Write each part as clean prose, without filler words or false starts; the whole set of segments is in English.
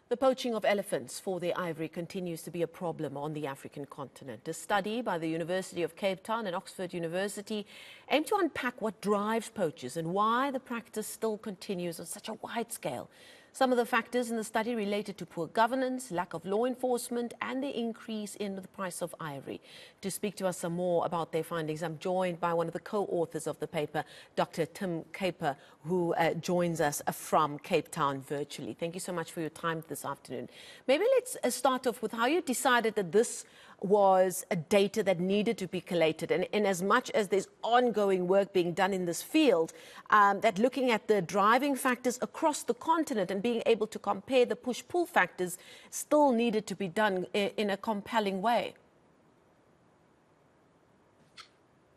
The poaching of elephants for their ivory continues to be a problem on the African continent. A study by the University of Cape Town and Oxford University aimed to unpack what drives poachers and why the practice still continues on such a wide scale. Some of the factors in the study related to poor governance, lack of law enforcement, and the increase in the price of ivory. To speak to us some more about their findings, I'm joined by one of the co-authors of the paper, Dr. Kuiper, who joins us from Cape Town virtually. Thank you so much for your time this afternoon. Maybe let's start off with how you decided that this was a data that needed to be collated, and in as much as there's ongoing work being done in this field, that looking at the driving factors across the continent and being able to compare the push-pull factors still needed to be done in a compelling way.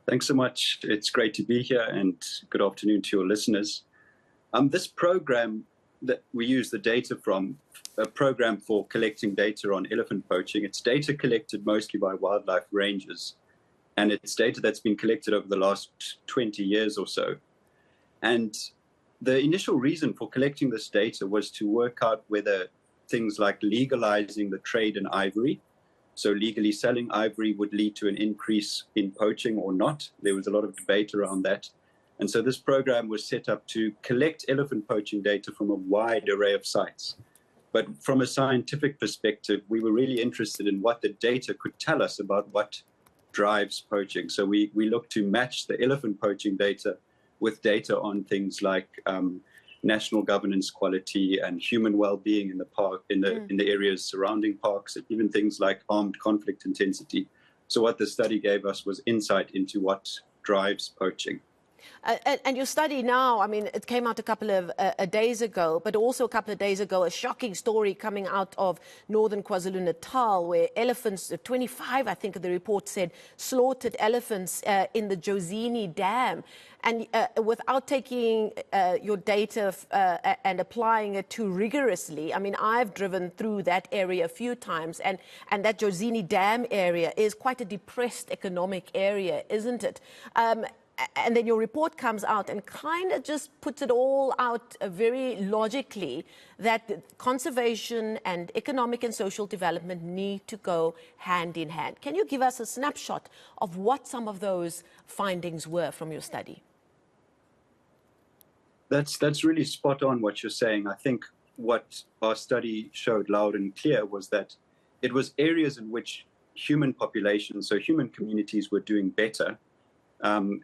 Thanks so much. It's great to be here, and good afternoon to your listeners. This program that we use the data from, a program for collecting data on elephant poaching. It's data collected mostly by wildlife rangers, and it's data that's been collected over the last 20 years or so. And the initial reason for collecting this data was to work out whether things like legalizing the trade in ivory, so legally selling ivory, would lead to an increase in poaching or not. There was a lot of debate around that. And so this program was set up to collect elephant poaching data from a wide array of sites. But from a scientific perspective, we were really interested in what the data could tell us about what drives poaching. So we looked to match the elephant poaching data with data on things like national governance quality and human well-being in the park, in the areas surrounding parks, and even things like armed conflict intensity. So what the study gave us was insight into what drives poaching. And your study now, I mean, it came out a couple of days ago, but also a couple of days ago, a shocking story coming out of northern KwaZulu-Natal, where elephants, 25, I think the report said, slaughtered elephants in the Jozini Dam. And without taking your data and applying it too rigorously, I mean, I've driven through that area a few times, and that Jozini Dam area is quite a depressed economic area, isn't it? And then your report comes out and kind of just puts it all out very logically that conservation and economic and social development need to go hand in hand. Can you give us a snapshot of what some of those findings were from your study? That's really spot on what you're saying. I think what our study showed loud and clear was that it was areas in which human populations, so human communities, were doing better,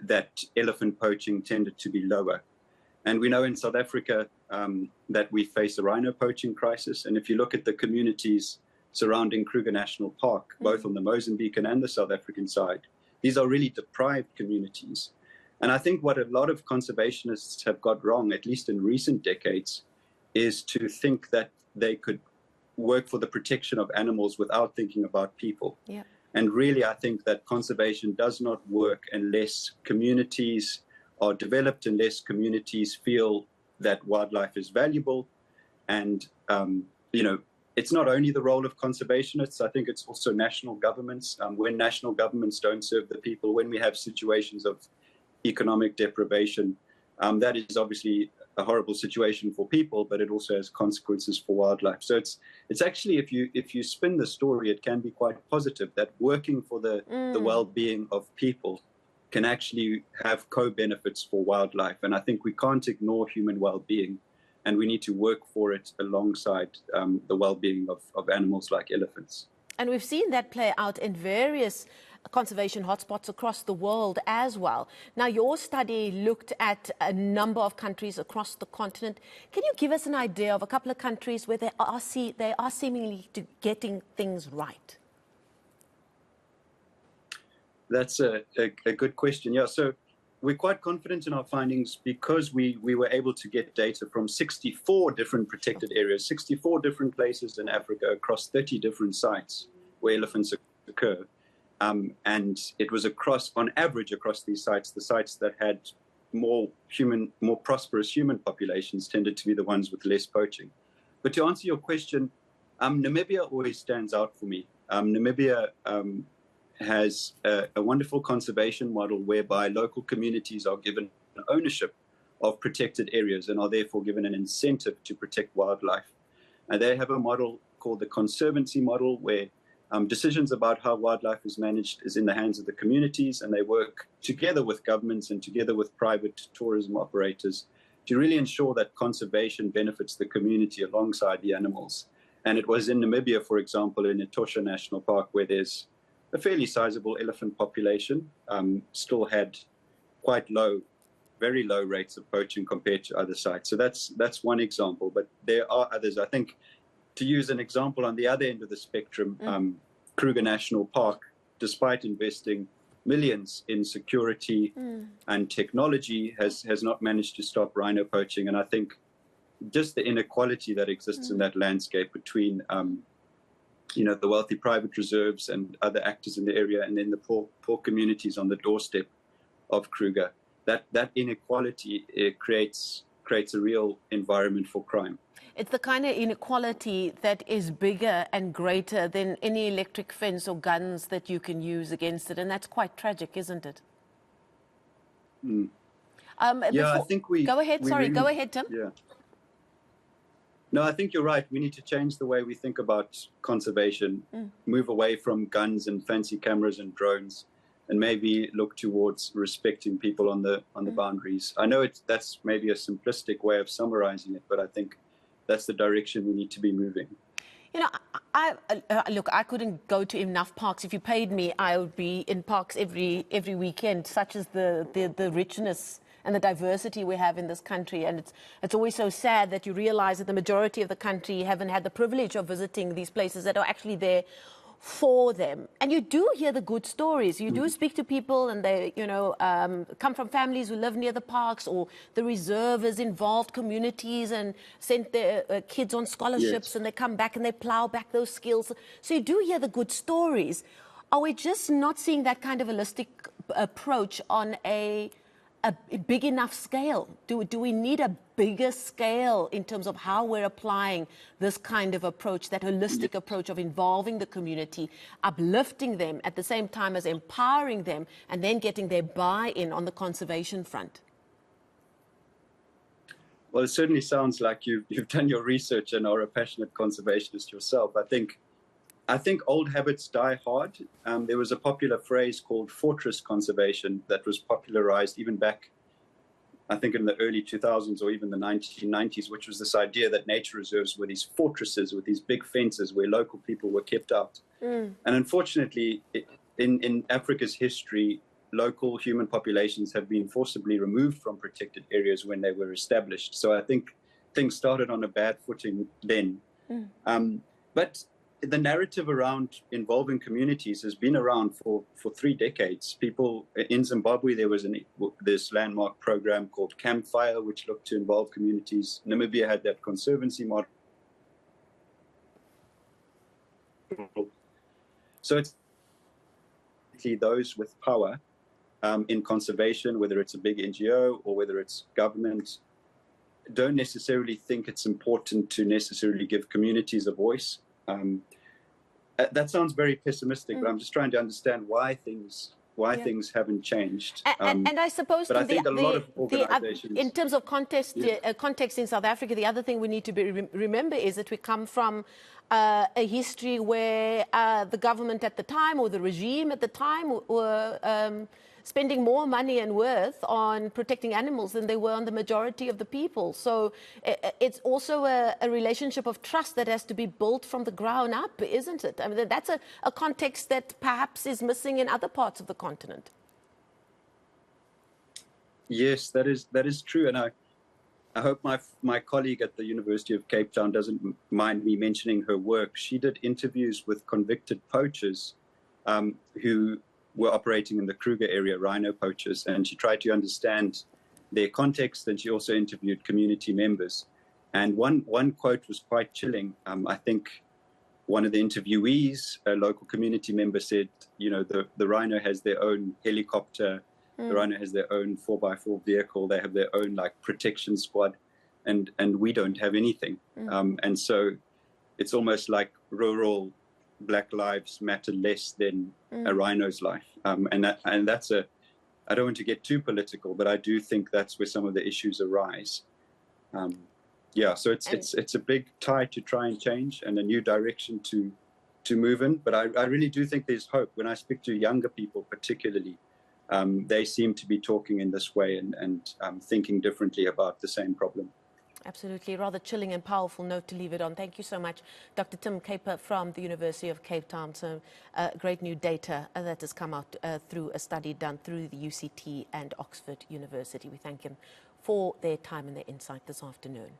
that elephant poaching tended to be lower. And we know in South Africa that we face a rhino poaching crisis. And if you look at the communities surrounding Kruger National Park, both on the Mozambican and the South African side, these are really deprived communities. And I think what a lot of conservationists have got wrong, at least in recent decades, is to think that they could work for the protection of animals without thinking about people. Yeah. And really, I think that conservation does not work unless communities are developed, unless communities feel that wildlife is valuable. And, you know, it's not only the role of conservationists, I think it's also national governments. When national governments don't serve the people, when we have situations of economic deprivation, that is obviously a horrible situation for people, but it also has consequences for wildlife. So it's actually, if you spin the story, it can be quite positive that working for the well-being of people can actually have co-benefits for wildlife. And I think we can't ignore human well-being, and we need to work for it alongside the well-being of animals like elephants. And we've seen that play out in various conservation hotspots across the world as well. Now, your study looked at a number of countries across the continent. Can you give us an idea of a couple of countries where they are seemingly getting things right? That's a good question. Yeah, so we're quite confident in our findings because we were able to get data from 64 different protected areas, 64 different places in Africa across 30 different sites where elephants occur. And it was on average across these sites, the sites that had more prosperous human populations tended to be the ones with less poaching. But to answer your question, Namibia always stands out for me. Namibia has a wonderful conservation model whereby local communities are given ownership of protected areas and are therefore given an incentive to protect wildlife. And they have a model called the conservancy model, where decisions about how wildlife is managed is in the hands of the communities, and they work together with governments and together with private tourism operators to really ensure that conservation benefits the community alongside the animals. And it was in Namibia, for example, in Etosha National Park, where there's a fairly sizable elephant population, still had quite low, very low rates of poaching compared to other sites. So that's one example, but there are others. I think, to use an example on the other end of the spectrum, Kruger National Park, despite investing millions in security and technology, has not managed to stop rhino poaching. And I think just the inequality that exists in that landscape between, the wealthy private reserves and other actors in the area, and then the poor communities on the doorstep of Kruger, that inequality creates a real environment for crime. It's the kind of inequality that is bigger and greater than any electric fence or guns that you can use against it. And that's quite tragic, isn't it? I think we... Go ahead, go ahead, Tim. Yeah. No, I think you're right. We need to change the way we think about conservation, move away from guns and fancy cameras and drones, and maybe look towards respecting people on the boundaries. I know that's maybe a simplistic way of summarizing it, but I think that's the direction we need to be moving. You know, look, I couldn't go to enough parks. If you paid me, I would be in parks every weekend, such as the richness and the diversity we have in this country. And it's always so sad that you realize that the majority of the country haven't had the privilege of visiting these places that are actually there for them. And you do hear the good stories. You do speak to people, and they, come from families who live near the parks, or the reservists involved communities and sent their kids on scholarships, and they come back and they plow back those skills. So you do hear the good stories. Are we just not seeing that kind of holistic approach on a big enough scale? Do we need a bigger scale in terms of how we're applying this kind of approach, that holistic approach of involving the community, uplifting them at the same time as empowering them, and then getting their buy-in on the conservation front? Well, it certainly sounds like you've done your research and are a passionate conservationist yourself. I think old habits die hard. There was a popular phrase called fortress conservation that was popularized even back, I think, in the early 2000s or even the 1990s, which was this idea that nature reserves were these fortresses with these big fences where local people were kept out. And unfortunately, in Africa's history, local human populations have been forcibly removed from protected areas when they were established. So I think things started on a bad footing then. But the narrative around involving communities has been around for 3 decades. People in Zimbabwe, there was this landmark program called Campfire, which looked to involve communities. Namibia had that conservancy model. So it's those with power in conservation, whether it's a big NGO or whether it's government, don't necessarily think it's important to necessarily give communities a voice. That sounds very pessimistic, but I'm just trying to understand why things haven't changed. And I suppose, but I think a lot of organizations, in terms of context in South Africa, the other thing we need to remember is that we come from a history where the government at the time, or the regime at the time, were spending more money and worth on protecting animals than they were on the majority of the people. So it's also a relationship of trust that has to be built from the ground up, isn't it? I mean, that's a context that perhaps is missing in other parts of the continent. Yes, that is true. And I hope my colleague at the University of Cape Town doesn't mind me mentioning her work. She did interviews with convicted poachers who were operating in the Kruger area, rhino poachers, and she tried to understand their context, and she also interviewed community members. And one quote was quite chilling. I think one of the interviewees, a local community member, said, the rhino has their own helicopter, the rhino has their own 4x4 vehicle, they have their own protection squad, and we don't have anything. And so it's almost like rural Black lives matter less than a rhino's life. And that's I don't want to get too political, but I do think that's where some of the issues arise. Yeah, so And it's a big tide to try and change and a new direction to move in. But I really do think there's hope. When I speak to younger people, particularly, they seem to be talking in this way and thinking differently about the same problem. absolutely, rather chilling and powerful note to leave it on. Thank you so much, Dr. Tim Kuiper from the University of Cape Town. So great new data that has come out through a study done through the UCT and Oxford University. We thank him for their time and their insight this afternoon.